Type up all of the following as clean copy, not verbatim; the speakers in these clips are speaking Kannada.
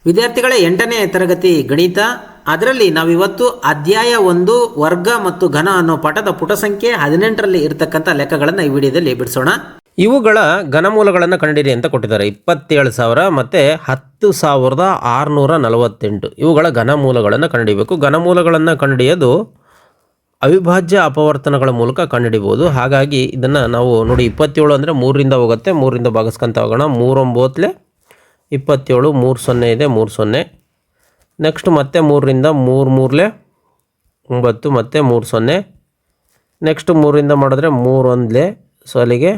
ವಿದ್ಯಾರ್ಥಿಗಳ 8ನೇ ತರಗತಿ ಗಣಿತ. ಅದರಲ್ಲಿ ನಾವಿವತ್ತು ಅಧ್ಯಾಯ 1 ವರ್ಗ ಮತ್ತು ಘನ ಅನ್ನೋ ಪಾಠದ ಪುಟ ಸಂಖ್ಯೆ 18ರಲ್ಲಿ ಇರತಕ್ಕಂಥ ಲೆಕ್ಕಗಳನ್ನು ಈ ವಿಡಿಯೋದಲ್ಲಿ ಬಿಡಿಸೋಣ. ಇವುಗಳ ಘನಮೂಲಗಳನ್ನು ಕಂಡುಹಿಡಿ ಅಂತ ಕೊಟ್ಟಿದ್ದಾರೆ. 27,000 ಮತ್ತು 10,648 ಇವುಗಳ ಘನಮೂಲಗಳನ್ನು ಕಂಡುಹಿಡಿಯಬೇಕು. ಘನಮೂಲಗಳನ್ನು ಕಂಡುಹಿಡಿಯೋದು ಅವಿಭಾಜ್ಯ ಅಪವರ್ತನಗಳ ಮೂಲಕ ಕಂಡುಹಿಡಿಬೋದು. ಹಾಗಾಗಿ ಇದನ್ನು ನಾವು ನೋಡಿ, 27 ಅಂದರೆ 3ರಿಂದ ಹೋಗುತ್ತೆ, 3ರಿಂದ ಭಾಗಿಸ್ಕೊಂತ ಹೋಗೋಣ. 3 9 27, 3 0 ಇದೆ, 3 0. ನೆಕ್ಸ್ಟ್ ಮತ್ತೆ 3ರಿಂದ 3 3 9 ಮತ್ತು 3 0. ನೆಕ್ಸ್ಟ್ 3ರಿಂದ ಮಾಡಿದ್ರೆ 3 1 ಸೊ ಅಲ್ಲಿಗೆ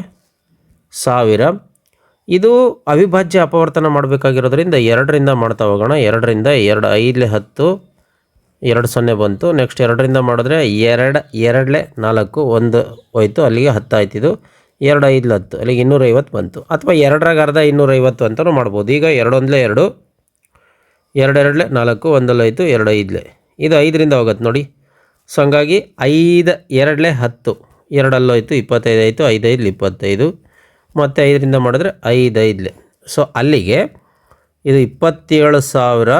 1000. ಇದು ಅವಿಭಾಜ್ಯ ಅಪವರ್ತನ ಮಾಡಬೇಕಾಗಿರೋದ್ರಿಂದ 2ರಿಂದ ಮಾಡ್ತಾ ಹೋಗೋಣ. 2ರಿಂದ 2 5 10 2 0 ಬಂತು. ನೆಕ್ಸ್ಟ್ 2ರಿಂದ ಮಾಡಿದ್ರೆ 2 2 4 1 ಹೋಯ್ತು, ಅಲ್ಲಿಗೆ 10 ಆಯ್ತು. ಇದು 2 5 10 ಅಲ್ಲಿಗೆ 250 ಬಂತು. ಅಥವಾ 2 ಅರ್ಧ 250 ಅಂತಲೂ ಮಾಡ್ಬೋದು. ಈಗ 2 1 2 2 2 4 1 ಆಯಿತು, 2 5 ಇದು 5ರಿಂದ ಹೋಗುತ್ತೆ ನೋಡಿ. ಸೊ ಹಂಗಾಗಿ 5 2 10 2 ಹೋಯ್ತು, 25 ಆಯಿತು, 5 5 25 ಮತ್ತು 5ರಿಂದ ಮಾಡಿದ್ರೆ 5 5. ಸೊ ಅಲ್ಲಿಗೆ ಇದು 27,000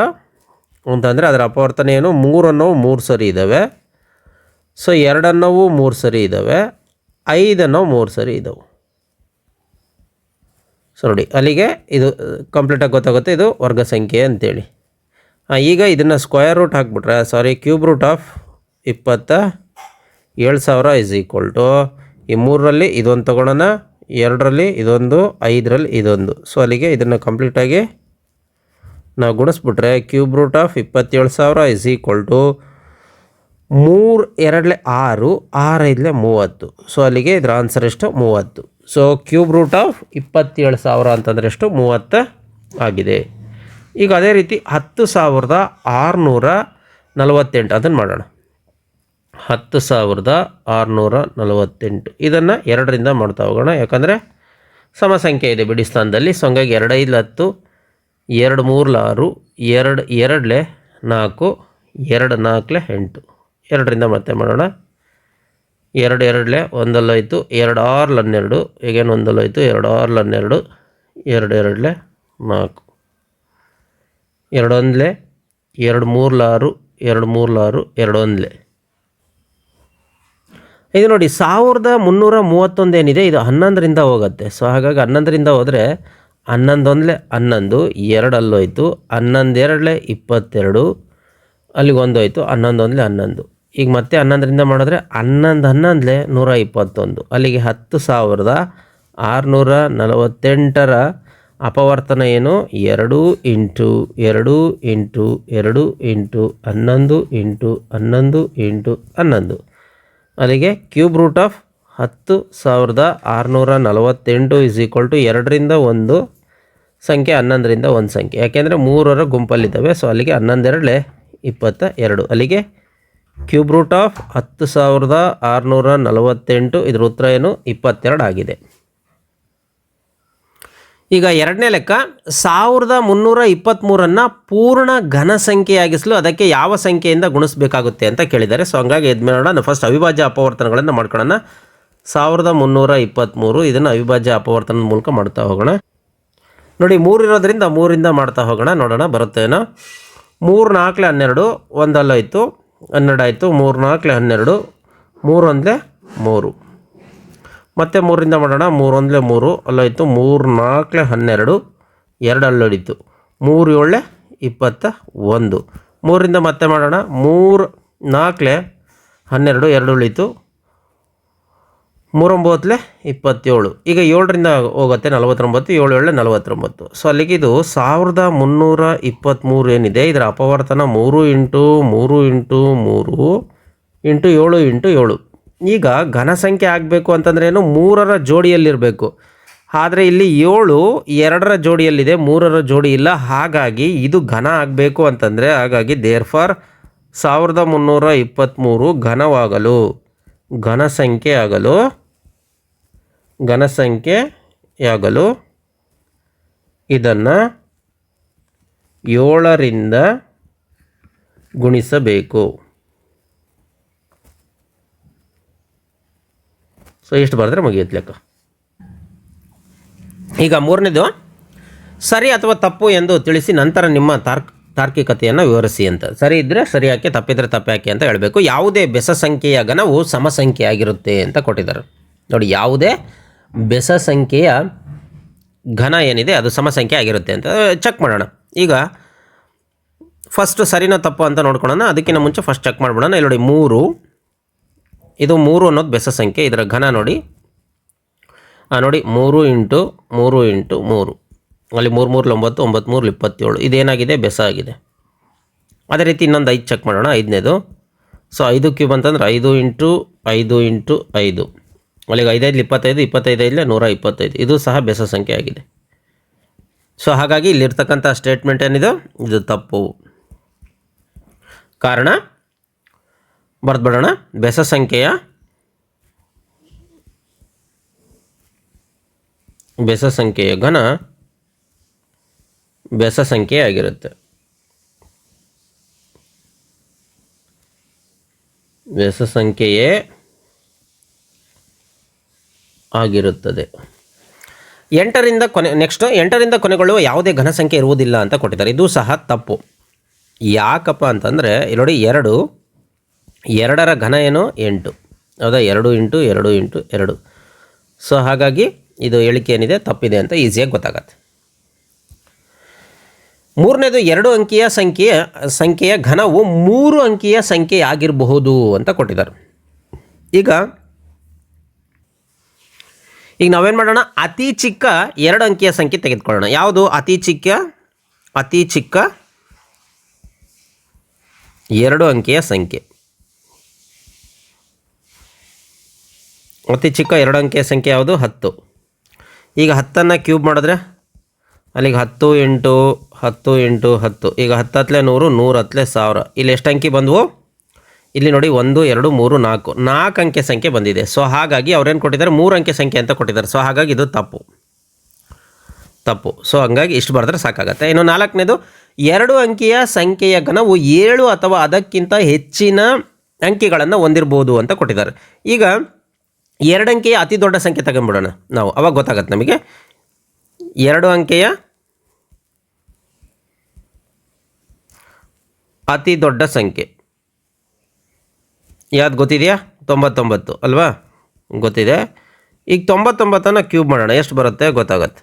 ಅಂತಂದರೆ ಅದರ ಅಪವರ್ತನ ಏನು? 3 ಅನ್ನೋವು 3 ಸರಿ ಇದ್ದಾವೆ. ಸೊ 2 ಅನ್ನೋವು 3 ಸರಿ ಇದ್ದಾವೆ, 5 ಅನ್ನೋವು 3 ಸರಿ ಇದ್ದಾವೆ. ಸೊ ನೋಡಿ, ಅಲ್ಲಿಗೆ ಇದು ಕಂಪ್ಲೀಟಾಗಿ ಗೊತ್ತಾಗುತ್ತೆ ಇದು ವರ್ಗ ಸಂಖ್ಯೆ ಅಂತೇಳಿ. ಈಗ ಇದನ್ನು ಸ್ಕ್ವೇರ್ ರೂಟ್ ಹಾಕ್ಬಿಟ್ರೆ cube root of 27,000 is equal to ಈ 3ರಲ್ಲಿ ಇದೊಂದು ತೊಗೊಳೋಣ, 2ರಲ್ಲಿ ಇದೊಂದು, 5ರಲ್ಲಿ ಇದೊಂದು. ಸೊ ಅಲ್ಲಿಗೆ ಇದನ್ನು ಕಂಪ್ಲೀಟಾಗಿ ನಾವು ಗುಣಿಸ್ಬಿಟ್ರೆ cube root of 27,000 is equal to 3 2 6 6 5 30. So ಅಲ್ಲಿಗೆ ಇದರ ಆನ್ಸರ್ ಎಷ್ಟು? 30. ಸೊ ಕ್ಯೂಬ್ ರೂಟ್ ಆಫ್ 27,000 ಅಂತಂದರೆ ಎಷ್ಟು? 30 ಆಗಿದೆ. ಈಗ ಅದೇ ರೀತಿ 10,648 ಅದನ್ನು ಮಾಡೋಣ. 10,648 ಇದನ್ನು 2ರಿಂದ ಮಾಡ್ತಾ ಹೋಗೋಣ, ಯಾಕಂದರೆ ಸಮ ಸಂಖ್ಯೆ ಇದೆ ಬಿಡಿ ಸ್ಥಾನದಲ್ಲಿ. ಸೊ ಹಂಗಾಗಿ 2 5 10 2 3 6 2 2 4 2 4 8 2ರಿಂದ ಮತ್ತೆ ಮಾಡೋಣ. 2 2 1 ಆಯಿತು, 2 6 12 ಈಗೇನು 1 ಆಯಿತು, 2 6 12 2 2 4 2 1 2 3 6 2 3 6 2 1. ಇದು ನೋಡಿ 1331 ಏನಿದೆ ಇದು 11ರಿಂದ ಹೋಗುತ್ತೆ. ಸೊ ಹಾಗಾಗಿ 11ರಿಂದ ಹೋದರೆ 11 1 11 2 ಅಲ್ಲೋಯ್ತು, 11 2 22 ಅಲ್ಲಿಗೆ 1 ಹೋಯ್ತು, 11 1 11. ಈಗ ಮತ್ತೆ 11ರಿಂದ ಮಾಡಿದ್ರೆ 11 11 121 ಅಲ್ಲಿಗೆ 10,648 ಅಪವರ್ತನ ಏನು? 2 into 2 into 2 into 11 into 11 into 11 ಅಲ್ಲಿಗೆ cube root of 10,648 is equal to 2ರಿಂದ 1 ಸಂಖ್ಯೆ, 11ರಿಂದ 1 ಸಂಖ್ಯೆ, ಯಾಕೆಂದರೆ 3ರ ಗುಂಪಲ್ಲಿದ್ದಾವೆ. ಸೊ ಅಲ್ಲಿಗೆ 11 2 22 ಅಲ್ಲಿಗೆ ಕ್ಯೂಬ್ ರೂಟ್ ಆಫ್ 10,648 ಇದ್ರ ಉತ್ತರ ಏನು? 22 ಆಗಿದೆ. ಈಗ 2ನೇ ಲೆಕ್ಕ, 1323 ಪೂರ್ಣ ಘನ ಸಂಖ್ಯೆಯಾಗಿಸಲು ಅದಕ್ಕೆ ಯಾವ ಸಂಖ್ಯೆಯಿಂದ ಗುಣಿಸಬೇಕಾಗುತ್ತೆ ಅಂತ ಕೇಳಿದ್ದಾರೆ. ಸೊ ಹಂಗಾಗಿ ಎದ್ಮೇಳೋಣ, ನಾವು ಫಸ್ಟ್ ಅವಿಭಾಜ್ಯ ಅಪವರ್ತನಗಳನ್ನು ಮಾಡ್ಕೊಳ್ಳೋಣ. 1323 ಇದನ್ನು ಅವಿಭಾಜ್ಯ ಅಪವರ್ತನದ ಮೂಲಕ ಮಾಡ್ತಾ ಹೋಗೋಣ. ನೋಡಿ 3 ಇರೋದ್ರಿಂದ 3ರಿಂದ ಮಾಡ್ತಾ ಹೋಗೋಣ, ನೋಡೋಣ ಬರುತ್ತೇನೋ. 3 4 12 1 ಆಯಿತು, 12 ಆಯಿತು, 3 4 12 3 1 3 ಮತ್ತು 3ರಿಂದ ಮಾಡೋಣ. 3 1 3 ಅಲ್ಲೋಯ್ತು, 3 4 12 2 ಅಲ್ಲೊಡಿತು, 3 7 21. 3ರಿಂದ ಮತ್ತೆ ಮಾಡೋಣ. 3 4 12 2 ಉಳಿತು, 3 9 27. ಈಗ 7ರಿಂದ ಹೋಗುತ್ತೆ 49, 7 7 49. ಸೊ ಅಲ್ಲಿಗೆ ಇದು 1323 ಏನಿದೆ ಇದರ ಅಪವರ್ತನ 3 ಇಂಟು 3 ಇಂಟು 3 ಇಂಟು 7 ಇಂಟು 7. ಈಗ ಘನ ಸಂಖ್ಯೆ ಆಗಬೇಕು ಅಂತಂದ್ರೆ ಏನು? 3ರ ಜೋಡಿಯಲ್ಲಿರಬೇಕು. ಆದರೆ ಇಲ್ಲಿ 7 2ರ ಜೋಡಿಯಲ್ಲಿದೆ, 3ರ ಜೋಡಿ ಇಲ್ಲ. ಹಾಗಾಗಿ ಇದು ಘನ ಆಗಬೇಕು ಅಂತಂದರೆ, ಹಾಗಾಗಿ ದೇರ್ ಫಾರ್ 1323 ಘನವಾಗಲು, ಘನಸಂಖ್ಯೆಯಾಗಲು ಇದನ್ನು 7ರಿಂದ ಗುಣಿಸಬೇಕು. ಸೊ ಎಷ್ಟು ಬರೆದ್ರೆ ಮುಗಿಯುತ್ತೆ ಲೆಕ್ಕ. ಈಗ 3ನೇದು ಸರಿ ಅಥವಾ ತಪ್ಪು ಎಂದು ತಿಳಿಸಿ ನಂತರ ನಿಮ್ಮ ತಾರ್ಕಿಕತೆಯನ್ನು ವಿವರಿಸಿ ಅಂತ. ಸರಿ ಇದ್ದರೆ ಸರಿ ಯಾಕೆ, ತಪ್ಪಿದರೆ ತಪ್ಪು ಯಾಕೆ ಅಂತ ಹೇಳಬೇಕು. ಯಾವುದೇ ಬೆಸ ಸಂಖ್ಯೆಯ ಘನವು ಸಮಸಂಖ್ಯೆಯಾಗಿರುತ್ತೆ ಅಂತ ಕೊಟ್ಟಿದ್ದಾರೆ ನೋಡಿ. ಯಾವುದೇ ಬೆಸ ಸಂಖ್ಯೆಯ ಘನ ಏನಿದೆ ಅದು ಸಮಸಂಖ್ಯೆ ಆಗಿರುತ್ತೆ ಅಂತ ಚೆಕ್ ಮಾಡೋಣ. ಈಗ ಫಸ್ಟ್ ಸರಿನೋ ತಪ್ಪು ಅಂತ ನೋಡ್ಕೊಳ್ಳೋಣ. ಅದಕ್ಕಿಂತ ಮುಂಚೆ ಫಸ್ಟ್ ಚೆಕ್ ಮಾಡಿಬಿಡೋಣ. ಇಲ್ಲಿ ನೋಡಿ 3, ಇದು 3 ಅನ್ನೋದು ಬೆಸ ಸಂಖ್ಯೆ. ಇದರ ಘನ ನೋಡಿ, ನೋಡಿ 3 ಇಂಟು 3 ಇಂಟು 3, ಅಲ್ಲಿ 3 3 9, 9 3 27. ಇದೇನಾಗಿದೆ, ಬೆಸ ಆಗಿದೆ. ಅದೇ ರೀತಿ ಇನ್ನೊಂದು 5 ಚೆಕ್ ಮಾಡೋಣ. 5ನೇದು, ಸೊ 5 ಕ್ಯೂಬ್ ಅಂತಂದ್ರೆ 5 ಇಂಟು 5 ಇಂಟು 5, ಅಲ್ಲಿಗೆ 5 5 25, 25 5 125. ಇದು ಸಹ ಬೆಸ ಸಂಖ್ಯೆ ಆಗಿದೆ. ಸೊ ಹಾಗಾಗಿ ಇಲ್ಲಿರ್ತಕ್ಕಂಥ ಸ್ಟೇಟ್ಮೆಂಟ್ ಏನಿದೆ ಇದು ತಪ್ಪು. ಕಾರಣ ಬರೆದ್ಬಿಡೋಣ. ಬೆಸ ಸಂಖ್ಯೆಯ ಘನ ಬೆಸ ಸಂಖ್ಯೆ ಆಗಿರುತ್ತೆ. ಬೆಸ ಸಂಖ್ಯೆಯೇ ಆಗಿರುತ್ತದೆ. 8ರಿಂದ ಕೊನೆಗೊಳ್ಳುವ ಯಾವುದೇ ಘನ ಸಂಖ್ಯೆ ಇರುವುದಿಲ್ಲ ಅಂತ ಕೊಟ್ಟಿದ್ದಾರೆ. ಇದು ಸಹ ತಪ್ಪು. ಯಾಕಪ್ಪ ಅಂತಂದರೆ ಇಲ್ಲಿ ನೋಡಿ, 2ರ ಘನ ಏನು 8, ಹೌದಾ, 2 ಇಂಟು 2 ಇಂಟು 2. ಸೊ ಹಾಗಾಗಿ ಇದು ಹೇಳಿಕೆ ಏನಿದೆ ತಪ್ಪಿದೆ ಅಂತ ಈಸಿಯಾಗಿ ಗೊತ್ತಾಗತ್ತೆ. 3ನೇದು 2 ಅಂಕಿಯ ಸಂಖ್ಯೆಯ ಘನವು 3 ಅಂಕಿಯ ಸಂಖ್ಯೆ ಆಗಿರಬಹುದು ಅಂತ ಕೊಟ್ಟಿದ್ದಾರೆ. ಈಗ ನಾವೇನು ಮಾಡೋಣ, ಅತಿ ಚಿಕ್ಕ 2 ಅಂಕಿಯ ಸಂಖ್ಯೆ ತೆಗೆದುಕೊಳ್ಳೋಣ. ಯಾವುದು ಅತಿ ಚಿಕ್ಕ 2 ಅಂಕಿಯ ಸಂಖ್ಯೆ? ಅತಿ ಚಿಕ್ಕ 2 ಅಂಕಿಯ ಸಂಖ್ಯೆ ಯಾವುದು? 10. ಈಗ 10ನ್ನು ಕ್ಯೂಬ್ ಮಾಡಿದ್ರೆ ಅಲ್ಲಿಗೆ 10 ಇಂಟು 10 ಇಂಟು 10, ಈಗ 10 ಹತ್ತಲೆ 100, 100 ಹತ್ತಲೆ 1000. ಇಲ್ಲಿ ಎಷ್ಟು ಅಂಕಿ ಬಂದವು? ಇಲ್ಲಿ ನೋಡಿ 1 2 3 4 ಅಂಕೆ ಸಂಖ್ಯೆ ಬಂದಿದೆ. ಸೊ ಹಾಗಾಗಿ ಅವ್ರೇನು ಕೊಟ್ಟಿದ್ದಾರೆ, 3 ಅಂಕೆ ಸಂಖ್ಯೆ ಅಂತ ಕೊಟ್ಟಿದ್ದಾರೆ. ಸೊ ಹಾಗಾಗಿ ಇದು ತಪ್ಪು. ಸೊ ಹಂಗಾಗಿ ಇಷ್ಟು ಬರೆದ್ರೆ ಸಾಕಾಗತ್ತೆ. ಇನ್ನು 4ನೇದು 2 ಅಂಕಿಯ ಸಂಖ್ಯೆಯ ಘನವು 7 ಅಥವಾ ಅದಕ್ಕಿಂತ ಹೆಚ್ಚಿನ ಅಂಕಿಗಳನ್ನು ಹೊಂದಿರ್ಬೋದು ಅಂತ ಕೊಟ್ಟಿದ್ದಾರೆ. ಈಗ 2 ಅಂಕೆಯ ಅತಿ ದೊಡ್ಡ ಸಂಖ್ಯೆ ತಗೊಂಡ್ಬಿಡೋಣ ನಾವು, ಅವಾಗ ಗೊತ್ತಾಗತ್ತೆ ನಮಗೆ. 2 ಅಂಕೆಯ ಅತಿ ದೊಡ್ಡ ಸಂಖ್ಯೆ ಯಾವ್ದು ಗೊತ್ತಿದೆಯಾ? 99 ಅಲ್ವಾ, ಗೊತ್ತಿದೆ. ಈಗ 99ನ್ನು ಕ್ಯೂಬ್ ಮಾಡೋಣ, ಎಷ್ಟು ಬರುತ್ತೆ ಗೊತ್ತಾಗತ್ತೆ.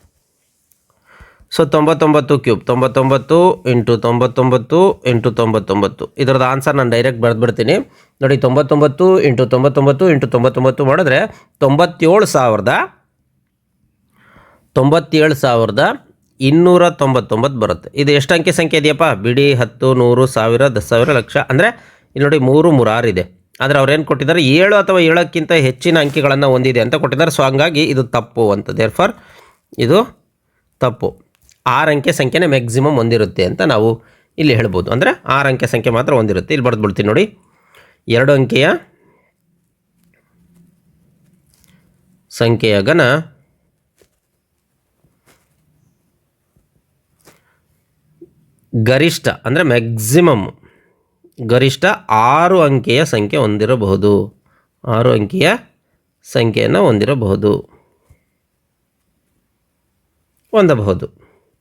So 99 cube 99 into 99 into 99. ಇದರದ್ದು ಆನ್ಸರ್ ನಾನು ಡೈರೆಕ್ಟ್ ಬರೆದ್ಬಿಡ್ತೀನಿ ನೋಡಿ. 99 ಇಂಟು 99 ಇಂಟು 99 ಮಾಡಿದ್ರೆ 97,299 ಬರುತ್ತೆ. ಇದು ಎಷ್ಟು ಅಂಕೆ ಸಂಖ್ಯೆ ಇದೆಯಪ್ಪ? ಬಿಡಿ 10 100 1000 10,000 ಲಕ್ಷ. ಅಂದರೆ ಇಲ್ಲಿ ನೋಡಿ 3 3 6 ಇದೆ. ಆದರೆ ಅವ್ರೇನು ಕೊಟ್ಟಿದ್ದಾರೆ, 7 ಅಥವಾ 7ಕ್ಕಿಂತ ಹೆಚ್ಚಿನ ಅಂಕಿಗಳನ್ನು ಹೊಂದಿದೆ ಅಂತ ಕೊಟ್ಟಿದ್ದಾರೆ. ಸೊ ಹಂಗಾಗಿ ಇದು ತಪ್ಪು ಅಂತ. ದೇರ್ಫಾರ್ ಇದು ತಪ್ಪು. 6 ಅಂಕೆ ಸಂಖ್ಯೆನೇ ಮ್ಯಾಕ್ಸಿಮಮ್ ಹೊಂದಿರುತ್ತೆ ಅಂತ ನಾವು ಇಲ್ಲಿ ಹೇಳ್ಬೋದು. ಅಂದರೆ 6 ಅಂಕೆ ಸಂಖ್ಯೆ ಮಾತ್ರ ಹೊಂದಿರುತ್ತೆ. ಇಲ್ಲಿ ಬರೆದ್ಬಿಡ್ತೀನಿ ನೋಡಿ. 2 ಅಂಕೆಯ ಸಂಖ್ಯೆಯ ಘನ ಗರಿಷ್ಠ ಅಂದರೆ ಮ್ಯಾಕ್ಸಿಮಮ್ ಗರಿಷ್ಠ 6 ಅಂಕೆಯ ಸಂಖ್ಯೆ ಹೊಂದಿರಬಹುದು. 6 ಅಂಕೆಯ ಸಂಖ್ಯೆಯನ್ನು ಹೊಂದಬಹುದು.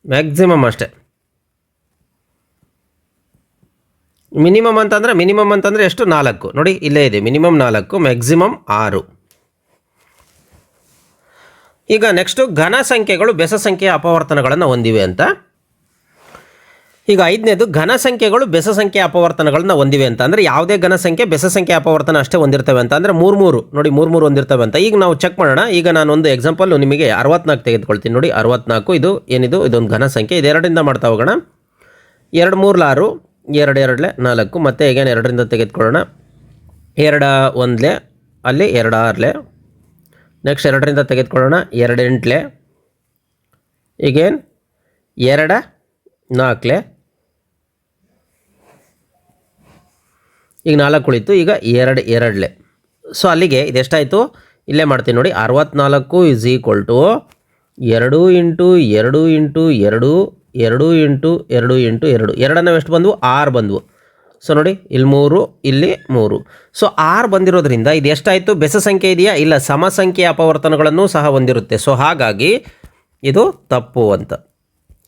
ಮ್ಯಾಕ್ಸಿಮಮ್ ಅಷ್ಟೇ. ಮಿನಿಮಮ್ ಅಂತಂದರೆ ಎಷ್ಟು? 4 ನೋಡಿ, ಇಲ್ಲೇ ಇದೆ. Minimum 4, maximum 6. ಈಗ ನೆಕ್ಸ್ಟು ಘನ ಸಂಖ್ಯೆಗಳು ಬೆಸ ಸಂಖ್ಯೆಯ ಅಪವರ್ತನಗಳನ್ನು ಹೊಂದಿವೆ ಅಂತ. ಈಗ 5ನೇದು ಘನ ಸಂಖ್ಯೆಗಳು ಬೆಸ ಸಂಖ್ಯೆಯ ಅಪವರ್ತನಗಳನ್ನ ಹೊಂದಿವೆ ಅಂತ. ಅಂದರೆ ಯಾವುದೇ ಘನ ಸಂಖ್ಯೆ ಬೆಸ ಸಂಖ್ಯೆಯ ಅಪವರ್ತನ ಅಷ್ಟೇ ಹೊಂದಿರ್ತವೆ ಅಂತ. ಅಂದರೆ 3 ನೋಡಿ 3 ಹೊಂದಿರ್ತವೆ ಅಂತ. ಈಗ ನಾವು ಚೆಕ್ ಮಾಡೋಣ. ಈಗ ನಾನೊಂದು ಎಕ್ಸಾಂಪಲ್ ನಿಮಗೆ 64 ತೆಗೆದುಕೊಳ್ತೀನಿ ನೋಡಿ. 64 ಇದು ಏನಿದು, ಇದೊಂದು ಘನ ಸಂಖ್ಯೆ. ಇದು 2ರಿಂದ ಮಾಡ್ತಾ ಹೋಗೋಣ. 2 3 6, 2 2 4, ಮತ್ತು ಈಗೇನು 2ರಿಂದ ತೆಗೆದುಕೊಳ್ಳೋಣ. 2 1 ಅಲ್ಲಿ 2 6. ನೆಕ್ಸ್ಟ್ 2ರಿಂದ ತೆಗೆದುಕೊಳ್ಳೋಣ. 2 8, ಈಗೇನು 2 4. ಈಗ 4 ಉಳಿತು. ಈಗ 2 2. ಸೊ ಅಲ್ಲಿಗೆ ಇದೆಷ್ಟಾಯಿತು? ಇಲ್ಲೇ ಮಾಡ್ತೀನಿ ನೋಡಿ. 64 = 2 ಇಂಟು 2 ಇಂಟು 2 2 ಇಂಟು 2 ಇಂಟು 2. 2 ಎಷ್ಟು ಬಂದವು? 6 ಬಂದವು. ಸೊ ನೋಡಿ, ಇಲ್ಲಿ 3, ಇಲ್ಲಿ 3. ಸೊ 6 ಬಂದಿರೋದ್ರಿಂದ ಇದು ಎಷ್ಟಾಯಿತು? ಬೆಸ ಸಂಖ್ಯೆ ಇದೆಯಾ? ಇಲ್ಲ, ಸಮ ಸಂಖ್ಯೆಯ ಅಪವರ್ತನಗಳನ್ನು ಸಹ ಹೊಂದಿರುತ್ತೆ. ಸೊ ಹಾಗಾಗಿ ಇದು ತಪ್ಪು ಅಂತ.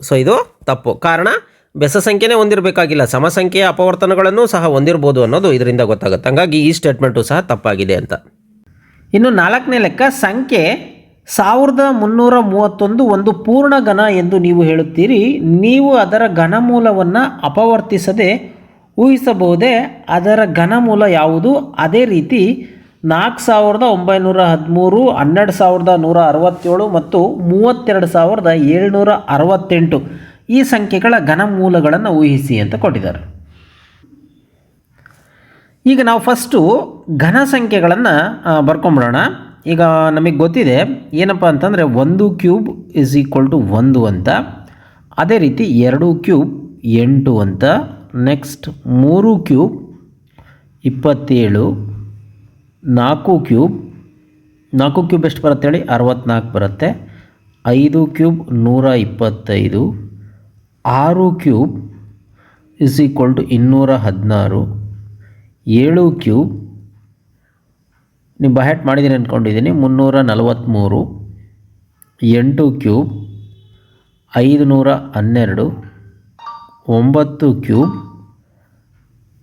ಸೊ ಇದು ತಪ್ಪು. ಕಾರಣ ಬೆಸ ಸಂಖ್ಯೆನೇ ಹೊಂದಿರಬೇಕಾಗಿಲ್ಲ, ಸಮ ಸಂಖ್ಯೆಯ ಅಪವರ್ತನಗಳನ್ನು ಸಹ ಹೊಂದಿರ್ಬೋದು ಅನ್ನೋದು ಇದರಿಂದ ಗೊತ್ತಾಗುತ್ತೆ. ಹಾಗಾಗಿ ಈ ಸ್ಟೇಟ್ಮೆಂಟು ಸಹ ತಪ್ಪಾಗಿದೆ ಅಂತ. ಇನ್ನು 4ನೇ ಲೆಕ್ಕ, ಸಂಖ್ಯೆ 1331 ಒಂದು ಪೂರ್ಣ ಘನ ಎಂದು ನೀವು ಹೇಳುತ್ತೀರಿ. ನೀವು ಅದರ ಘನಮೂಲವನ್ನು ಅಪವರ್ತಿಸದೆ ಊಹಿಸಬಹುದೇ? ಅದರ ಘನಮೂಲ ಯಾವುದು? ಅದೇ ರೀತಿ 4913, 12167 ಮತ್ತು 32768 ಈ ಸಂಖ್ಯೆಗಳ ಘನಮೂಲಗಳನ್ನು ಊಹಿಸಿ ಅಂತ ಕೊಟ್ಟಿದ್ದಾರೆ. ಈಗ ನಾವು ಫಸ್ಟು ಘನ ಸಂಖ್ಯೆಗಳನ್ನು ಬರ್ಕೊಂಬಿಡೋಣ. ಈಗ ನಮಗೆ ಗೊತ್ತಿದೆ ಏನಪ್ಪ ಅಂತಂದರೆ 1 ಕ್ಯೂಬ್ ಇಸ್ ಈಕ್ವಲ್ ಟು 1 ಅಂತ, ಅದೇ ರೀತಿ 2 ಕ್ಯೂಬ್ 8 ಅಂತ, ನೆಕ್ಸ್ಟ್ 3 ಕ್ಯೂಬ್ 27, 4 ಕ್ಯೂಬ್ ಎಷ್ಟು ಬರುತ್ತೆ ಹೇಳಿ? 64 ಬರುತ್ತೆ. 5 cube 125, 6 cube is equal to 216, 7 cube ನೀವು ಬಹೆಟ್ ಮಾಡಿದ್ದೀನಿ ಅಂದ್ಕೊಂಡಿದ್ದೀನಿ 343, 8 ಕ್ಯೂಬ್ 512,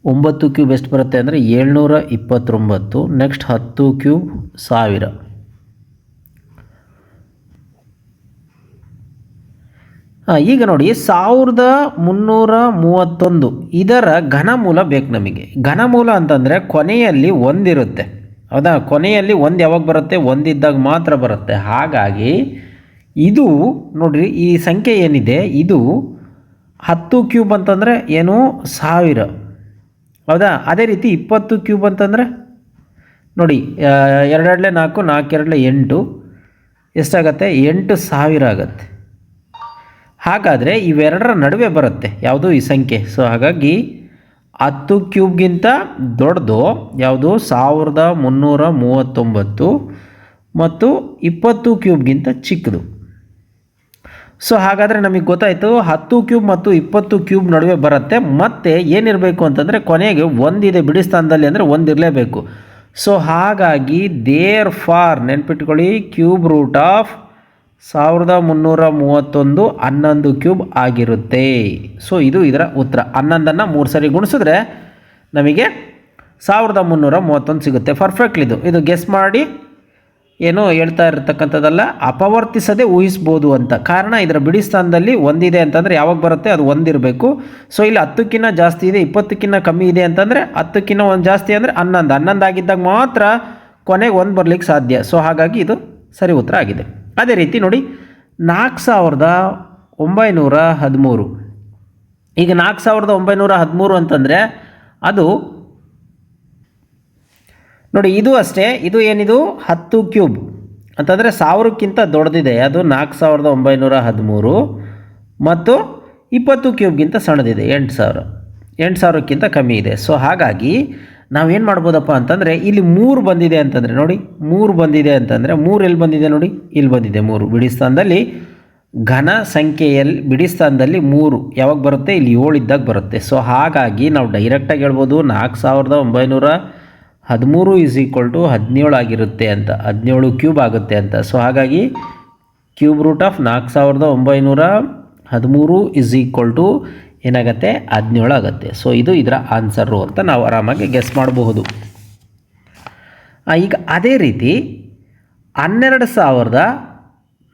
9 ಕ್ಯೂಬ್ ಎಷ್ಟು ಬರುತ್ತೆ ಅಂದರೆ 729, ನೆಕ್ಸ್ಟ್ 10 ಕ್ಯೂಬ್ 1000. ಈಗ ನೋಡಿ 1331 ಇದರ ಘನಮೂಲ ಬೇಕು ನಮಗೆ. ಘನಮೂಲ ಅಂತಂದರೆ ಕೊನೆಯಲ್ಲಿ ಒಂದಿರುತ್ತೆ, ಹೌದಾ? ಕೊನೆಯಲ್ಲಿ ಒಂದು ಯಾವಾಗ ಬರುತ್ತೆ? ಒಂದಿದ್ದಾಗ ಮಾತ್ರ ಬರುತ್ತೆ. ಹಾಗಾಗಿ ಇದು ನೋಡಿರಿ, ಈ ಸಂಖ್ಯೆ ಏನಿದೆ ಇದು 10 ಕ್ಯೂಬ್ ಅಂತಂದರೆ ಏನು? 1000, ಹೌದಾ? ಅದೇ ರೀತಿ 20 ಕ್ಯೂಬ್ ಅಂತಂದರೆ ನೋಡಿ 2 2 4, 4 2 8 ಎಷ್ಟಾಗತ್ತೆ? 8000 ಆಗುತ್ತೆ. ಹಾಗಾದರೆ ಇವೆರಡರ ನಡುವೆ ಬರುತ್ತೆ ಯಾವುದು? ಈ ಸಂಖ್ಯೆ. ಸೊ ಹಾಗಾಗಿ 10 ಕ್ಯೂಬ್ಗಿಂತ ದೊಡ್ಡದು ಯಾವುದು? 1339 ಮತ್ತು 20 ಕ್ಯೂಬ್ಗಿಂತ ಚಿಕ್ಕದು. ಸೊ ಹಾಗಾದರೆ ನಮಗೆ ಗೊತ್ತಾಯಿತು 10 ಕ್ಯೂಬ್ ಮತ್ತು 20 ಕ್ಯೂಬ್ ನಡುವೆ ಬರುತ್ತೆ. ಮತ್ತು ಏನಿರಬೇಕು ಅಂತಂದರೆ ಕೊನೆಗೆ ಒಂದಿದೆ ಬಿಡಿ ಸ್ಥಾನದಲ್ಲಿ, ಅಂದರೆ ಒಂದಿರಲೇಬೇಕು. ಸೊ ಹಾಗಾಗಿ ದೇರ್ ಫಾರ್ ನೆನ್ಪಿಟ್ಕೊಳ್ಳಿ, ಕ್ಯೂಬ್ ರೂಟ್ ಆಫ್ 1331 11 ಕ್ಯೂಬ್ ಆಗಿರುತ್ತೆ. ಸೊ ಇದು ಇದರ ಉತ್ತರ. 11ನ್ನು 3 ಸರಿ ಗುಣಿಸಿದ್ರೆ ನಮಗೆ 1331 ಸಿಗುತ್ತೆ. ಪರ್ಫೆಕ್ಟ್. ಇದು ಗೆಸ್ ಮಾಡಿ ಏನು ಹೇಳ್ತಾ ಇರತಕ್ಕಂಥದ್ದಲ್ಲ, ಅಪವರ್ತಿಸದೆ ಊಹಿಸ್ಬೋದು ಅಂತ. ಕಾರಣ ಇದರ ಬಿಡಿ ಸ್ಥಾನದಲ್ಲಿ ಒಂದಿದೆ ಅಂತಂದರೆ ಯಾವಾಗ ಬರುತ್ತೆ? ಅದು ಒಂದಿರಬೇಕು. ಸೊ ಇಲ್ಲಿ 10ಕ್ಕಿಂತ ಜಾಸ್ತಿ ಇದೆ, 20ಕ್ಕಿಂತ ಕಮ್ಮಿ ಇದೆ ಅಂತಂದರೆ 10ಕ್ಕಿಂತ ಒಂದು ಜಾಸ್ತಿ ಅಂದರೆ 11 ಆಗಿದ್ದಾಗ ಮಾತ್ರ ಕೊನೆಗೆ ಒಂದು ಬರಲಿಕ್ಕೆ ಸಾಧ್ಯ. ಸೊ ಹಾಗಾಗಿ ಇದು ಸರಿ ಉತ್ತರ ಆಗಿದೆ. ಅದೇ ರೀತಿ ನೋಡಿ 4913. ಈಗ 4913 ಅಂತಂದರೆ ಅದು ನೋಡಿ, ಇದು ಅಷ್ಟೇ. ಇದು ಏನಿದು 10 ಕ್ಯೂಬ್ ಅಂತಂದರೆ 1000ಕ್ಕಿಂತ ದೊಡ್ಡದಿದೆ. ಅದು 4913 ಮತ್ತು 20 ಕ್ಯೂಬ್ಗಿಂತ ಸಣ್ಣದಿದೆ 8000ಕ್ಕಿಂತ ಕಮ್ಮಿ ಇದೆ. ಸೊ ಹಾಗಾಗಿ ನಾವೇನು ಮಾಡ್ಬೋದಪ್ಪ ಅಂತಂದರೆ ಇಲ್ಲಿ 3 ಬಂದಿದೆ ಅಂತಂದರೆ ನೋಡಿ, 3 ಬಂದಿದೆ ಅಂತಂದರೆ 3 ಎಲ್ಲಿ ಬಂದಿದೆ ನೋಡಿ, ಇಲ್ಲಿ ಬಂದಿದೆ 3 ಬಿಡಿ ಸ್ಥಾನದಲ್ಲಿ. ಘನ ಸಂಖ್ಯೆಯಲ್ಲಿ ಬಿಡಿ ಸ್ಥಾನದಲ್ಲಿ 3 ಯಾವಾಗ ಬರುತ್ತೆ? ಇಲ್ಲಿ 7 ಇದ್ದಾಗ ಬರುತ್ತೆ. ಸೊ ಹಾಗಾಗಿ ನಾವು ಡೈರೆಕ್ಟಾಗಿ ಹೇಳ್ಬೋದು 4913 ಈಸ್ ಈಕ್ವಲ್ ಟು 17 ಆಗಿರುತ್ತೆ ಅಂತ, 17 ಕ್ಯೂಬ್ ಆಗುತ್ತೆ ಅಂತ. ಸೊ ಹಾಗಾಗಿ cube root of 4913 is equal to ಏನಾಗುತ್ತೆ? 17 ಆಗುತ್ತೆ. ಸೊ ಇದು ಇದರ ಆನ್ಸರು ಅಂತ ನಾವು ಆರಾಮಾಗಿ ಗೆಸ್ ಮಾಡಬಹುದು. ಈಗ ಅದೇ ರೀತಿ 12167,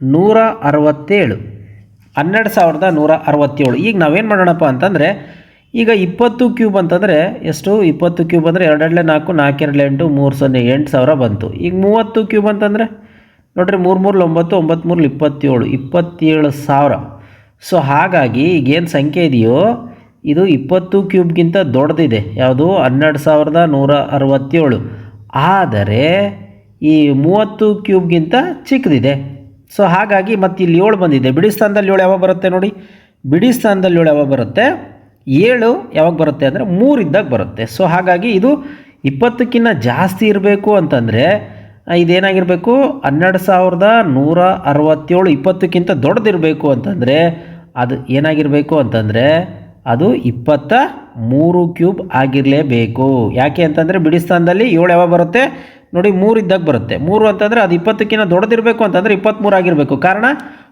12167. ಈಗ ನಾವೇನು ಮಾಡೋಣಪ್ಪ ಅಂತಂದರೆ, ಈಗ 20 ಕ್ಯೂಬ್ ಅಂತಂದರೆ ಎಷ್ಟು? 20 ಕ್ಯೂಬ್ ಅಂದರೆ 2 2 4, 4 2 8, 3 0 8000 ಬಂತು. ಈಗ 30 ಕ್ಯೂಬ್ ಅಂತಂದರೆ ನೋಡಿರಿ 3 3 9, 9 3 27, 27000. ಸೊ ಹಾಗಾಗಿ ಈಗೇನು ಸಂಖ್ಯೆ ಇದೆಯೋ ಇದು 20 ಕ್ಯೂಬ್ಗಿಂತ ದೊಡ್ಡದಿದೆ. ಯಾವುದು? 12167. ಆದರೆ ಈ 30 ಕ್ಯೂಬ್ಗಿಂತ ಚಿಕ್ಕದಿದೆ. ಸೊ ಹಾಗಾಗಿ ಮತ್ತು ಇಲ್ಲಿ 7 ಬಂದಿದೆ. ಬಿಡಿ ಸ್ಥಾನದಲ್ಲಿ 7 ಯಾವಾಗ ಬರುತ್ತೆ ನೋಡಿ? ಬಿಡಿ ಸ್ಥಾನದಲ್ಲಿ 7 ಯಾವಾಗ ಬರುತ್ತೆ? 7 ಯಾವಾಗ ಬರುತ್ತೆ ಅಂದರೆ 3 ಇದ್ದಾಗ ಬರುತ್ತೆ. ಸೊ ಹಾಗಾಗಿ ಇದು 20ಕ್ಕಿಂತ ಜಾಸ್ತಿ ಇರಬೇಕು ಅಂತಂದರೆ ಇದೇನಾಗಿರಬೇಕು? 12167 20ಕ್ಕಿಂತ ದೊಡ್ಡದಿರಬೇಕು ಅಂತಂದರೆ ಅದು ಏನಾಗಿರಬೇಕು ಅಂತಂದರೆ ಅದು 23 ಕ್ಯೂಬ್ ಆಗಿರಲೇಬೇಕು. ಯಾಕೆ ಅಂತಂದರೆ ಬಿಡಿ ಸ್ಥಾನದಲ್ಲಿ 7 ಯಾವಾಗ ಬರುತ್ತೆ ನೋಡಿ? 3 ಇದ್ದಾಗ ಬರುತ್ತೆ. 3 ಅಂತಂದರೆ ಅದು 20ಕ್ಕಿಂತ ದೊಡ್ಡದಿರಬೇಕು ಅಂತಂದರೆ 23 ಆಗಿರಬೇಕು. ಕಾರಣ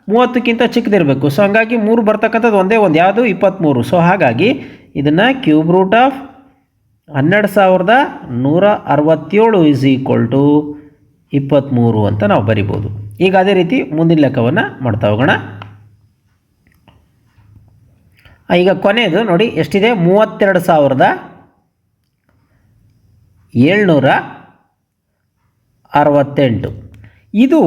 30ಕ್ಕಿಂತ ಚಿಕ್ಕದಿರಬೇಕು. ಸೊ ಹಾಗಾಗಿ 3 ಬರ್ತಕ್ಕಂಥದ್ದು ಒಂದೇ ಒಂದು, ಯಾವುದು 23. ಸೊ ಹಾಗಾಗಿ ಇದನ್ನು cube root of 12167 is equal to 23 ಅಂತ ನಾವು ಬರಿಬೋದು. ಈಗ ಅದೇ ರೀತಿ ಮುಂದಿನ ಲೆಕ್ಕವನ್ನು ಮಾಡ್ತಾ ಹೋಗೋಣ. ಈಗ ಕೊನೆಯದು ನೋಡಿ ಎಷ್ಟಿದೆ, 32,768. ಇದು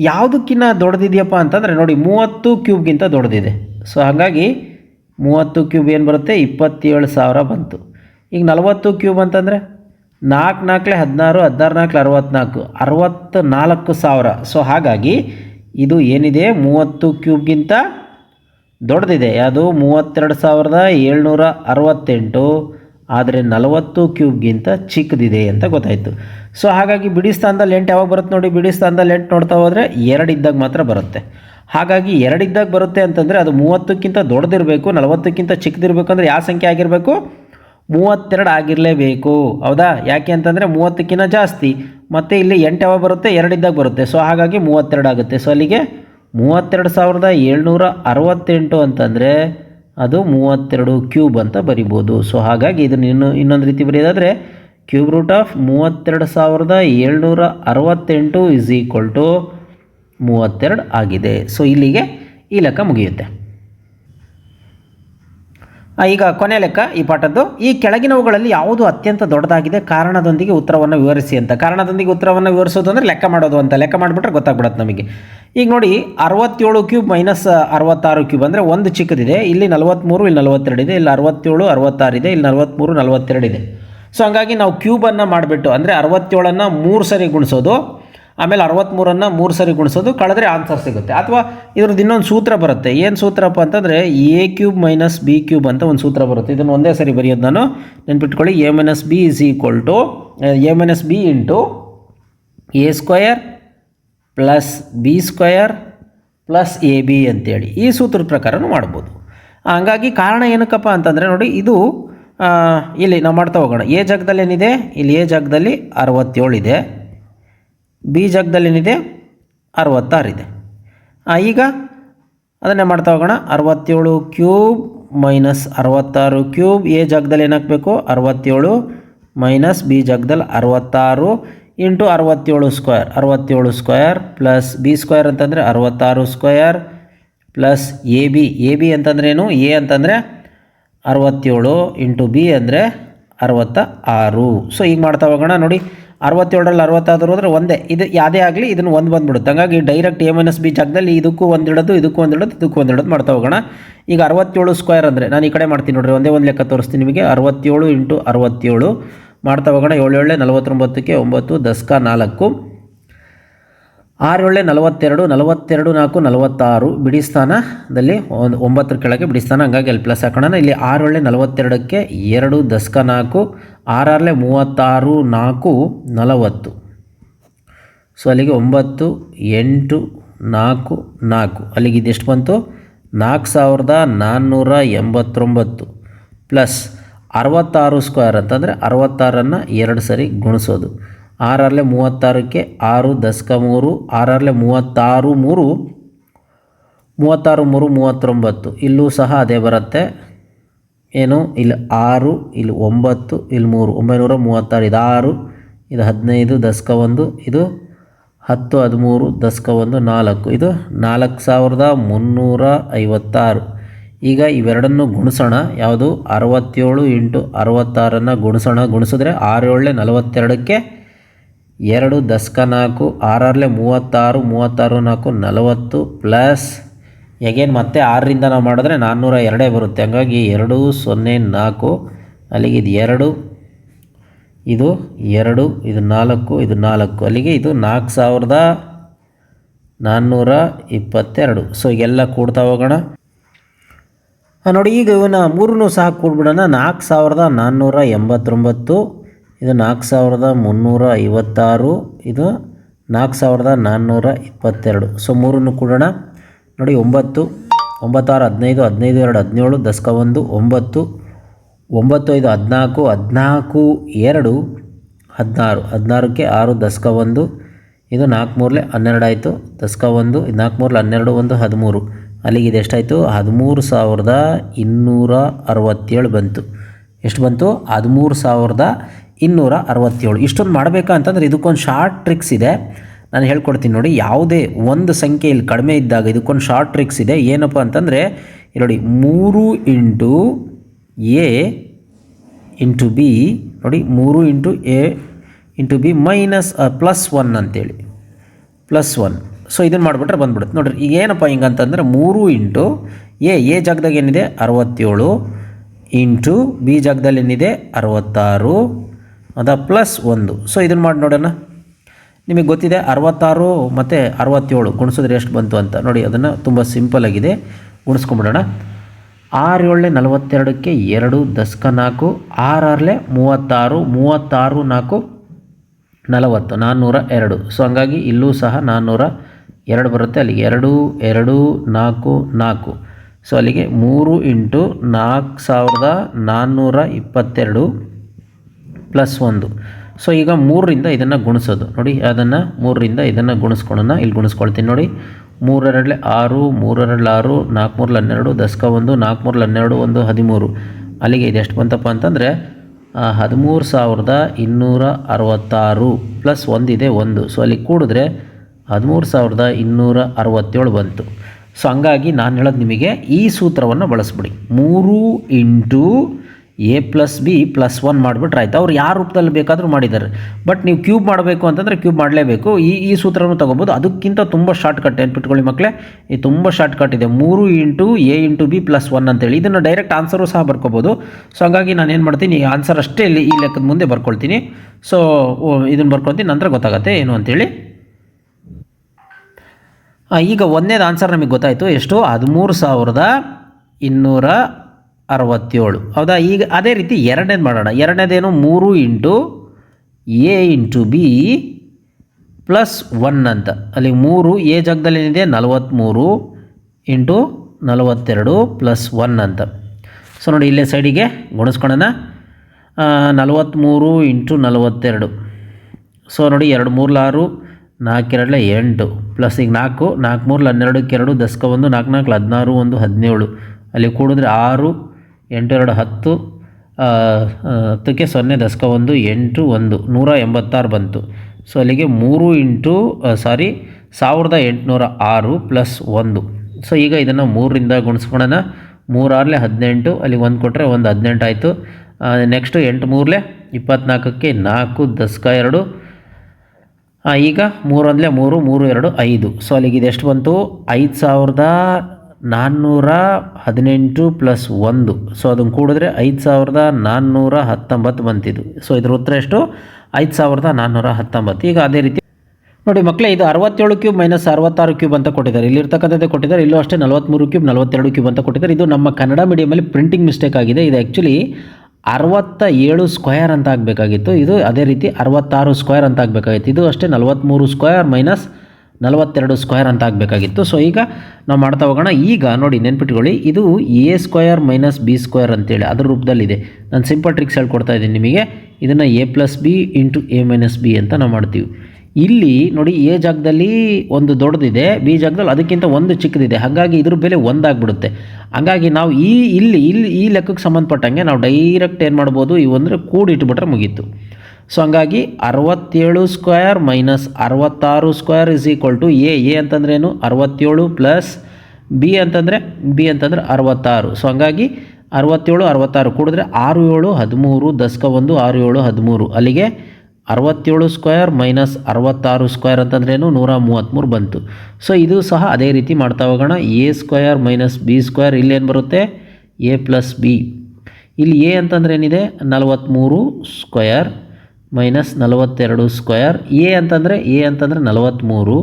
ಯಾವುದಕ್ಕಿಂತ ದೊಡ್ಡದಿದೆಯಪ್ಪ ಅಂತಂದರೆ ನೋಡಿ 30 ಕ್ಯೂಬ್ಗಿಂತ ದೊಡ್ಡದಿದೆ. ಸೊ ಹಾಗಾಗಿ 30 ಕ್ಯೂಬ್ ಏನು ಬರುತ್ತೆ, 27,000 ಬಂತು. ಈಗ 40 ಕ್ಯೂಬ್ ಅಂತಂದರೆ 4 4 16, 16 4 64, 64,000. ಸೊ ಹಾಗಾಗಿ ಇದು ಏನಿದೆ 30 ಕ್ಯೂಬ್ಗಿಂತ ದೊಡ್ಡದಿದೆ. ಯಾವುದು 32,768, ಆದರೆ 40 ಕ್ಯೂಬ್ಗಿಂತ ಚಿಕ್ಕದಿದೆ ಅಂತ ಗೊತ್ತಾಯಿತು. ಸೊ ಹಾಗಾಗಿ ಬಿಡಿ ಸ್ಥಾನದಲ್ಲಿ ಎಂಟು ಯಾವಾಗ ಬರುತ್ತೆ ನೋಡಿ, ಬಿಡಿ ಸ್ಥಾನದಲ್ಲಿ ಎಂಟು ನೋಡ್ತಾ ಹೋದರೆ 2 ಇದ್ದಾಗ ಮಾತ್ರ ಬರುತ್ತೆ. ಹಾಗಾಗಿ 2 ಇದ್ದಾಗ ಬರುತ್ತೆ ಅಂತಂದರೆ ಅದು 30ಕ್ಕಿಂತ ದೊಡ್ಡದಿರಬೇಕು, 40ಕ್ಕಿಂತ ಚಿಕ್ಕದಿರಬೇಕು. ಅಂದರೆ ಯಾವ ಸಂಖ್ಯೆ ಆಗಿರಬೇಕು, 32 ಆಗಿರಲೇಬೇಕು. ಹೌದಾ? ಯಾಕೆ ಅಂತಂದರೆ 30ಕ್ಕಿಂತ ಜಾಸ್ತಿ, ಮತ್ತು ಇಲ್ಲಿ 8 ಯಾವಾಗ ಬರುತ್ತೆ, 2 ಇದ್ದಾಗ ಬರುತ್ತೆ. ಸೊ ಹಾಗಾಗಿ 32 ಆಗುತ್ತೆ. ಸೊ ಅಲ್ಲಿಗೆ 32,768 ಅಂತಂದರೆ ಅದು 32 ಕ್ಯೂಬ್ ಅಂತ ಬರಿಬೋದು. ಸೊ ಹಾಗಾಗಿ ಇದನ್ನು ಇನ್ನೊಂದು ರೀತಿ ಬರೆಯೋದಾದರೆ cube root of 32,768 is equal to 32 ಆಗಿದೆ. ಸೊ ಇಲ್ಲಿಗೆ ಈ ಲೆಕ್ಕ ಮುಗಿಯುತ್ತೆ. ಈಗ ಕೊನೆ ಲೆಕ್ಕ ಈ ಪಾಠದ್ದು. ಈ ಕೆಳಗಿನವುಗಳಲ್ಲಿ ಯಾವುದು ಅತ್ಯಂತ ದೊಡ್ಡದಾಗಿದೆ, ಕಾರಣದೊಂದಿಗೆ ಉತ್ತರವನ್ನು ವಿವರಿಸಿ ಅಂತ. ಕಾರಣದೊಂದಿಗೆ ಉತ್ತರವನ್ನು ವಿವರಿಸೋದು ಅಂದರೆ ಲೆಕ್ಕ ಮಾಡೋದು ಅಂತ. ಲೆಕ್ಕ ಮಾಡಿಬಿಟ್ರೆ ಗೊತ್ತಾಗ್ಬಿಡುತ್ತೆ ನಮಗೆ. ಈಗ ನೋಡಿ 67 ಕ್ಯೂಬ್ ಮೈನಸ್ 66 ಕ್ಯೂಬ್ ಅಂದರೆ ಒಂದು ಚಿಕ್ಕದಿದೆ. ಇಲ್ಲಿ 43, ಇಲ್ಲಿ 42 ಇದೆ, ಇಲ್ಲಿ 67, 66 ಇದೆ, ಇಲ್ಲಿ 43, 42 ಇದೆ. ಸೊ ಹಂಗಾಗಿ ನಾವು ಕ್ಯೂಬನ್ನು ಮಾಡಿಬಿಟ್ಟು ಅಂದರೆ 67ಅನ್ನು 3 ಸರಿ ಗುಣಿಸೋದು, ಆಮೇಲೆ 63ಅನ್ನು 3 ಸರಿ ಗುಣಿಸೋದು, ಕಳೆದ್ರೆ ಆನ್ಸರ್ ಸಿಗುತ್ತೆ. ಅಥವಾ ಇದ್ರದ್ದು ಇನ್ನೊಂದು ಸೂತ್ರ ಬರುತ್ತೆ. ಏನು ಸೂತ್ರಪ್ಪ ಅಂತಂದರೆ A cube minus B cube ಅಂತ ಒಂದು ಸೂತ್ರ ಬರುತ್ತೆ. ಇದನ್ನು ಒಂದೇ ಸರಿ ಬರೆಯೋದು ನಾನು, ನೆನ್ಪಿಟ್ಕೊಳ್ಳಿ. A minus B is equal to A minus B into A square plus B square plus A B ಅಂತೇಳಿ ಈ ಸೂತ್ರದ ಪ್ರಕಾರನೂ ಮಾಡ್ಬೋದು. ಹಂಗಾಗಿ ಕಾರಣ ಏನಕ್ಕಪ್ಪ ಅಂತಂದರೆ ನೋಡಿ, ಇದು ಇಲ್ಲಿ ನಾವು ಮಾಡ್ತಾ ಹೋಗೋಣ. ಎ ಜಾಗದಲ್ಲಿ ಏನಿದೆ, ಇಲ್ಲಿ ಎ ಜಾಗದಲ್ಲಿ 67 ಇದೆ, ಬಿ ಜಾಗದಲ್ಲಿ ಏನಿದೆ 66 ಇದೆ. ಈಗ ಅದನ್ನೇ ಮಾಡ್ತಾ ಹೋಗೋಣ. 67 ಕ್ಯೂಬ್ ಮೈನಸ್ 66 ಕ್ಯೂಬ್, ಎ ಜಾಗದಲ್ಲಿ ಏನಾಗಬೇಕು 67 ಮೈನಸ್ ಬಿ ಜಾಗದಲ್ಲಿ 66 into 67 square, 67 square plus B square ಅಂತಂದರೆ 66 ಸ್ಕ್ವೇರ್ ಪ್ಲಸ್ ಎ ಬಿ ಅಂತಂದ್ರೆ ಏನು, ಎ ಅಂತಂದರೆ 67 ಇಂಟು ಬಿ ಅಂದರೆ 66. ಸೊ ಈಗ ಮಾಡ್ತಾ ಹೋಗೋಣ ನೋಡಿ. 67ರಲ್ಲಿ 66 ಹೋದರೆ ಒಂದೇ, ಇದು ಯಾವುದೇ ಆಗಲಿ ಇದನ್ನು ಒಂದು ಬಂದುಬಿಡುತ್ತೆ. ಹಾಗಾಗಿ ಡೈರೆಕ್ಟ್ ಎ ಮೈನಸ್ ಬಿ ಜಾಗದಲ್ಲಿ ಇದಕ್ಕೂ ಒಂದಿಡೋದು, ಇದಕ್ಕೂ ಒಂದಿಡೋದು, ಇದಕ್ಕೂ ಒಂದಿಡೋದು ಮಾಡ್ತಾ ಹೋಗೋಣ. ಈಗ 67 ಸ್ಕ್ವೇರ್ ಅಂದರೆ ನಾನು ಈ ಕಡೆ ಮಾಡ್ತೀನಿ ನೋಡಿರಿ, ಒಂದೇ ಒಂದು ಲೆಕ್ಕ ತೋರಿಸ್ತೀನಿ ನಿಮಗೆ. 67 ಇಂಟು 67 ಮಾಡ್ತಾ ಹೋಗೋಣ. 7 7 49ಕ್ಕೆ 9 10 4, 6 7 42, 42 4 46 ಬಿಡಿ ಸ್ಥಾನದಲ್ಲಿ 9 ಕೆಳಗೆ ಬಿಡಿ ಸ್ಥಾನ, ಹಂಗಾಗಿ ಅಲ್ಲಿ ಪ್ಲಸ್ ಹಾಕೋಣ. ಇಲ್ಲಿ 6 7 42ಕ್ಕೆ 2 10 4, 6 6 36 4 40. ಸೊ ಅಲ್ಲಿಗೆ 9 8 4 4, ಅಲ್ಲಿಗೆ ಇದೆಷ್ಟು ಬಂತು 4489 ಪ್ಲಸ್ 66 ಸ್ಕ್ವೇರ್ ಅಂತಂದರೆ 66ಅನ್ನು 2 ಸರಿ ಗುಣಿಸೋದು. 6 6 36ಕ್ಕೆ 6 10 3, 6 6 36 3, 36 3 39. ಇಲ್ಲೂ ಸಹ ಅದೇ ಬರುತ್ತೆ. ಏನು, ಇಲ್ಲಿ 6, ಇಲ್ಲಿ 9, ಇಲ್ಲಿ 3, 936. ಇದು 6, ಇದು 15 10 1, ಇದು 10 13 10 1 4, ಇದು 4356. ಈಗ ಇವೆರಡನ್ನು ಗುಣಿಸೋಣ. ಯಾವುದು 67 ಇಂಟು 66ಅನ್ನು ಗುಣಿಸಿದ್ರೆ 6 7 42ಕ್ಕೆ 2 10 4, 6 6 36 36 4 40 ಪ್ಲಸ್ ಎಗೇನ್ ಮತ್ತೆ 6ರಿಂದ ನಾವು ಮಾಡಿದ್ರೆ 402 ಬರುತ್ತೆ. ಹಂಗಾಗಿ 2 0 4, ಅಲ್ಲಿಗೆ ಇದು 2, ಇದು 2, ಇದು 4, ಇದು 4, ಅಲ್ಲಿಗೆ ಇದು 4422. ಸೊ ಈಗೆಲ್ಲ ಕೂಡ್ತಾ ಹೋಗೋಣ ನೋಡಿ. ಈಗ ಇವನ್ನ 3 ಸಹ ಕೂಡ್ಬಿಡೋಣ. 4489, ಇದು 4356, ಇದು 4422. ಸೊ 3 ಕೂಡೋಣ ನೋಡಿ. 9 9 6 15, 15 2 17, 10 1 9, 9 5 14, 14 2 16, 16ಕ್ಕೆ 6 10 1, ಇದು 4 ಮೂರಲೆ 12 ಆಯಿತು, ದಸ್ಕ 1, 4 ಮೂರಲೆ 12, 1 13, ಅಲ್ಲಿಗೆ ಇದು ಎಷ್ಟಾಯಿತು 13,267 ಬಂತು. ಎಷ್ಟು ಬಂತು 13,267. ಇಷ್ಟೊಂದು ಮಾಡಬೇಕಾ ಅಂತಂದರೆ ಇದಕ್ಕೊಂದು ಶಾರ್ಟ್ ಟ್ರಿಕ್ಸ್ ಇದೆ, ನಾನು ಹೇಳ್ಕೊಡ್ತೀನಿ ನೋಡಿ. ಯಾವುದೇ ಒಂದು ಸಂಖ್ಯೆ ಇಲ್ಲಿ ಕಡಿಮೆ ಇದ್ದಾಗ ಇದಕ್ಕೊಂದು ಶಾರ್ಟ್ ಟ್ರಿಕ್ಸ್ ಇದೆ. ಏನಪ್ಪ ಅಂತಂದರೆ ನೋಡಿ 3 ಇಂಟು ಎ ಇಂಟು ಬಿ, ನೋಡಿ 3 into A into B minus +1 ಅಂತೇಳಿ +1. ಸೊ ಇದನ್ನು ಮಾಡಿಬಿಟ್ರೆ ಬಂದ್ಬಿಡುತ್ತೆ ನೋಡಿರಿ. ಈಗ ಏನಪ್ಪ ಹಿಂಗಂತಂದರೆ 3 ಇಂಟು ಎ ಜಾಗದಾಗ ಏನಿದೆ 67 ಇಂಟು ಬಿ ಜಾಗದಲ್ಲಿ ಏನಿದೆ 66 ಅದ +1. ಸೊ ಇದನ್ನು ಮಾಡಿ ನೋಡೋಣ. ನಿಮಗೆ ಗೊತ್ತಿದೆ 66 ಮತ್ತು 67 ಗುಣಿಸಿದ್ರೆ ಎಷ್ಟು ಬಂತು ಅಂತ ನೋಡಿ. ಅದನ್ನು ತುಂಬ ಸಿಂಪಲ್ಲಾಗಿದೆ, ಗುಣಿಸ್ಕೊಂಬಿಡೋಣ. 6 7 42ಕ್ಕೆ 2 ದಸ್ಕ 4, 6 6 36, 36 4 40, 402. ಸೊ ಹಂಗಾಗಿ ಇಲ್ಲೂ ಸಹ 402 ಬರುತ್ತೆ. ಅಲ್ಲಿಗೆ 2 2 4 4. ಸೊ ಅಲ್ಲಿಗೆ 3 ಇಂಟು 4422 +1. ಸೊ ಈಗ 3ರಿಂದ ಇದನ್ನು ಗುಣಿಸೋದು ನೋಡಿ. ಅದನ್ನು 3ರಿಂದ ಇದನ್ನು ಗುಣಿಸ್ಕೊಳ್ಳೋಣ. ಇಲ್ಲಿ ಗುಣಿಸ್ಕೊಳ್ತೀನಿ ನೋಡಿ. 3 2 6, 3 2 6, 4 3 12, ದಸ್ಕ 1, 4 3 12, 1 13. ಅಲ್ಲಿಗೆ ಇದು ಎಷ್ಟು ಬಂತಪ್ಪ ಅಂತಂದರೆ 13,266 +1 ಇದೆ 1. ಸೊ ಅಲ್ಲಿ ಕೂಡಿದ್ರೆ 13,267 ಬಂತು. ಸೊ ಹಂಗಾಗಿ ನಾನು ಹೇಳೋದು ನಿಮಗೆ ಈ ಸೂತ್ರವನ್ನು ಬಳಸ್ಬಿಡಿ. 3 ಇಂಟು ಎ ಪ್ಲಸ್ ಬಿ +1 ಮಾಡಿಬಿಟ್ರೆ ಆಯ್ತು. ಅವ್ರು ಯಾವ ರೂಪದಲ್ಲಿ ಬೇಕಾದರೂ ಮಾಡಿದ್ದಾರೆ. ಬಟ್ ನೀವು ಕ್ಯೂಬ್ ಮಾಡಬೇಕು ಅಂತಂದರೆ ಕ್ಯೂಬ್ ಮಾಡಲೇಬೇಕು. ಈ ಸೂತ್ರವನ್ನು ತೊಗೋಬೋದು. ಅದಕ್ಕಿಂತ ತುಂಬ ಶಾರ್ಟ್ಕಟ್ ನೆನ್ಪಿಟ್ಕೊಳ್ಳಿ ಮಕ್ಕಳೇ, ಇದು ತುಂಬ ಶಾರ್ಟ್ಕಟ್ ಇದೆ. 3 ಇಂಟು ಎ ಇಂಟು ಬಿ +1 ಅಂತೇಳಿ ಇದನ್ನು ಡೈರೆಕ್ಟ್ ಆನ್ಸರು ಸಹ ಬರ್ಕೋಬೋದು. ಸೊ ಹಾಗಾಗಿ ನಾನು ಏನು ಮಾಡ್ತೀನಿ, ಆನ್ಸರ್ ಅಷ್ಟೇ ಇಲ್ಲಿ ಈ ಲೆಕ್ಕದ ಮುಂದೆ ಬರ್ಕೊಳ್ತೀನಿ. ಸೊ ಇದನ್ನು ಬರ್ಕೊಳ್ತೀನಿ, ನಂತರ ಗೊತ್ತಾಗುತ್ತೆ ಏನು ಅಂತೇಳಿ. ಈಗ ಒಂದನೇದು ಆನ್ಸರ್ ನಮಗೆ ಗೊತ್ತಾಯಿತು. ಎಷ್ಟು 13,267. ಹೌದಾ? ಈಗ ಅದೇ ರೀತಿ ಎರಡನೇದು ಮಾಡೋಣ. ಎರಡನೇದೇನು 3 ಇಂಟು ಎ ಇಂಟು ಬಿ +1 ಅಂತ. ಅಲ್ಲಿ 3 ಎ ಜಾಗದಲ್ಲಿ ಏನಿದೆ 43 ಇಂಟು 42 +1 ಅಂತ. ಸೊ ನೋಡಿ ಇಲ್ಲೇ ಸೈಡಿಗೆ ಗುಣಿಸ್ಕೊಳ್ಳೋಣ. 43 ಇಂಟು 42. ಸೊ ನೋಡಿ 2 3 6, 4 2 8 ಪ್ಲಸ್ ಈಗ 4 4 3 12ಕ್ಕೆ 2 ದಸ್ಕ 1, 4 4 16, 1 17. ಅಲ್ಲಿ ಕೂಡಿದ್ರೆ 6 8 2 10, 10ಕ್ಕೆ 0 ದಸ್ಕ 1 8 1 186 ಬಂತು. ಸೊ ಅಲ್ಲಿಗೆ 3 ಇಂಟು 1806 +1. ಸೊ ಈಗ ಇದನ್ನು 3ರಿಂದ ಗುಣಿಸ್ಕೊಳ್ಳೋಣ. 3 6 18, ಅಲ್ಲಿ 1 ಕೊಟ್ಟರೆ 1 18 ಆಯಿತು. ನೆಕ್ಸ್ಟು 8 3 24ಕ್ಕೆ 4 ದಸ್ಕ 2. ಈಗ 3 1 3 3 2 5. ಸೊ ಅಲ್ಲಿಗೆ ಇದು ಎಷ್ಟು ಬಂತು 5,418 +1. ಸೊ ಅದನ್ನು ಕೂಡಿದ್ರೆ 5,419 ಬಂತಿದ್ದು. ಸೊ ಇದ್ರ ಉತ್ತರ ಎಷ್ಟು 5,419. ಈಗ ಅದೇ ರೀತಿ ನೋಡಿ ಮಕ್ಕಳೇ, ಇದು 67 ಕ್ಯೂಬ್ ಮೈನಸ್ 66 ಕ್ಯೂಬ್ ಅಂತ ಕೊಟ್ಟಿದ್ದಾರೆ. ಇಲ್ಲಿರ್ತಕ್ಕಂಥದ್ದೇ ಕೊಟ್ಟಿದ್ದಾರೆ. ಇಲ್ಲೂ ಅಷ್ಟೇ 43 ಕ್ಯೂಬ್ 42 ಕ್ಯೂಬ್ ಅಂತ ಕೊಟ್ಟಿದ್ದಾರೆ. ಇದು ನಮ್ಮ ಕನ್ನಡ ಮೀಡಿಯಮಲ್ಲಿ ಪ್ರಿಂಟಿಂಗ್ ಮಿಸ್ಟೇಕ್ ಆಗಿದೆ. ಇದು ಆ್ಯಕ್ಚುಲಿ 67 ಸ್ಕ್ವೇರ್ ಅಂತ ಆಗಬೇಕಾಗಿತ್ತು. ಇದು ಅದೇ ರೀತಿ 66 ಸ್ಕ್ವೇರ್ ಅಂತ ಆಗಬೇಕಾಗಿತ್ತು. ಇದು ಅಷ್ಟೇ 43 ಸ್ಕ್ವೇರ್ ಮೈನಸ್ 42 ಸ್ಕ್ವೇರ್ ಅಂತ ಆಗಬೇಕಾಗಿತ್ತು. ಸೊ ಈಗ ನಾವು ಮಾಡ್ತಾ ಹೋಗೋಣ. ಈಗ ನೋಡಿ ನೆನ್ಪಿಟ್ಕೊಳ್ಳಿ, ಇದು A square minus B square ಅಂತೇಳಿ ಅದ್ರ ರೂಪದಲ್ಲಿದೆ. ನಾನು ಸಿಂಪಲ್ ಟ್ರಿಕ್ಸ್ ಹೇಳ್ಕೊಡ್ತಾ ಇದ್ದೀನಿ ನಿಮಗೆ. ಇದನ್ನು A plus B into A minus B ಅಂತ ನಾವು ಮಾಡ್ತೀವಿ. ಇಲ್ಲಿ ನೋಡಿ ಎ ಜಾಗದಲ್ಲಿ ಒಂದು ದೊಡ್ಡದಿದೆ, ಬಿ ಜಾಗದಲ್ಲಿ ಅದಕ್ಕಿಂತ ಒಂದು ಚಿಕ್ಕದಿದೆ. ಹಾಗಾಗಿ ಇದ್ರ ಬೆಲೆ 1 ಆಗಿಬಿಡುತ್ತೆ. ಹಾಗಾಗಿ ನಾವು ಇಲ್ಲಿ ಈ ಲೆಕ್ಕಕ್ಕೆ ಸಂಬಂಧಪಟ್ಟಂಗೆ ನಾವು ಡೈರೆಕ್ಟ್ ಏನು ಮಾಡ್ಬೋದು, ಇವು ಅಂದರೆ ಕೂಡಿಟ್ಬಿಟ್ರೆ ಮುಗೀತು. ಸೊ ಹಂಗಾಗಿ 67 square minus 66 square is equal to A ಅಂತಂದ್ರೆ ಏನು 67 ಪ್ಲಸ್ ಬಿ ಅಂತಂದರೆ 66. ಸೊ ಹಂಗಾಗಿ 67 66 ಕೂಡಿದ್ರೆ 6 7 13 ದಸ್ಕ 1 6 7 13. ಅಲ್ಲಿಗೆ 67 ಸ್ಕ್ವೇರ್ ಮೈನಸ್ 66 ಸ್ಕ್ವೇರ್ ಅಂತಂದ್ರೇನು 133 ಬಂತು. ಸೊ ಇದು ಸಹ ಅದೇ ರೀತಿ ಮಾಡ್ತಾ ಹೋಗೋಣ. A square minus B square ಇಲ್ಲೇನು ಬರುತ್ತೆ ಎ ಪ್ಲಸ್ ಬಿ. ಇಲ್ಲಿ ಎ ಅಂತಂದ್ರೆ ಏನಿದೆ 43 ಸ್ಕ್ವೇರ್ ಮೈನಸ್ 42 ಸ್ಕ್ವೇರ್. ಎ ಅಂತಂದರೆ 43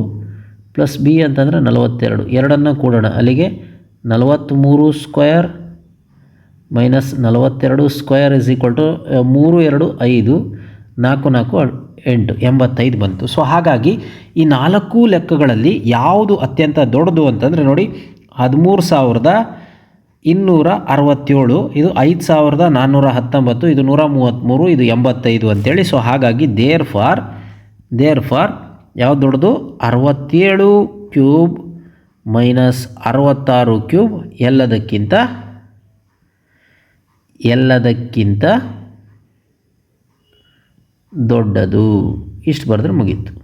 ಪ್ಲಸ್ ಬಿ ಅಂತಂದರೆ 42. ಎರಡನ್ನು ಕೂಡೋಣ. ಅಲ್ಲಿಗೆ 43 square minus 42 square is equal to 3 2 5 4 4 8 85 ಬಂತು. ಸೊ ಹಾಗಾಗಿ ಈ 4 ಲೆಕ್ಕಗಳಲ್ಲಿ ಯಾವುದು ಅತ್ಯಂತ ದೊಡ್ಡದು ಅಂತಂದರೆ ನೋಡಿ 13,267, ಇದು 5,419, ಇದು 133, ಇದು 85 ಅಂತೇಳಿ. ಸೊ ಹಾಗಾಗಿ ದೇರ್ ಫಾರ್ ಯಾವ್ದು ದೊಡ್ಡದು? 67 ಕ್ಯೂಬ್ ಮೈನಸ್ 66 ಕ್ಯೂಬ್ ಎಲ್ಲದಕ್ಕಿಂತ ದೊಡ್ಡದು. ಇಷ್ಟು ಬರೆದ್ರೆ ಮುಗೀತು.